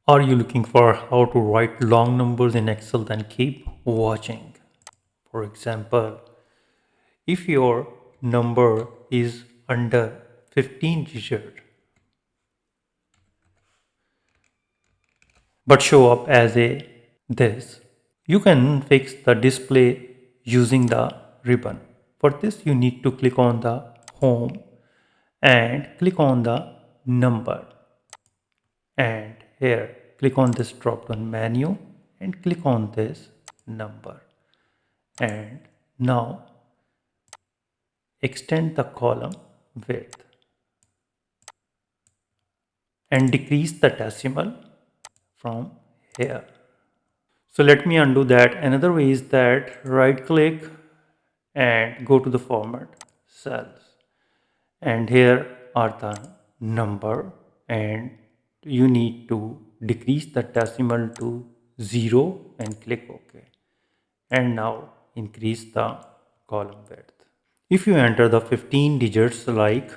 Are you looking for how to write long numbers in Excel? Then keep watching. For example, if your number is under 15 digit but show up as a this, you can fix the display using the ribbon. For this, you need to click on the home and click on the number, and here click on this drop down menu and click on this number, and now extend the column width and decrease the decimal from here. So let me undo that. Another way is that right click and go to the format cells, and here are the number, and you need to decrease the decimal to 0 and click OK, and now increase the column width. If you enter the 15 digits like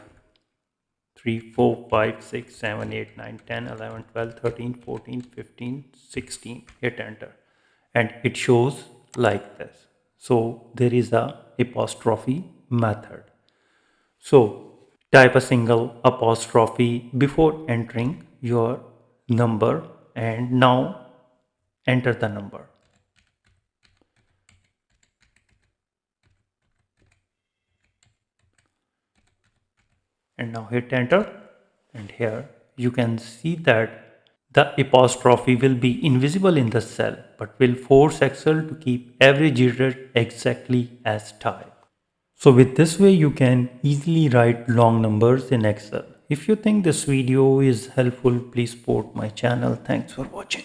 3, 4, 5, 6, 7, 8, 9, 10, 11, 12, 13, 14, 15, 16. Hit enter and it shows like this. So there is a apostrophe method. So type a single apostrophe before entering your number, and now enter the number. And now hit enter, and here you can see that the apostrophe will be invisible in the cell but will force Excel to keep every digit exactly as typed. So with this way you can easily write long numbers in Excel. If you think this video is helpful, please support my channel. Thanks for watching.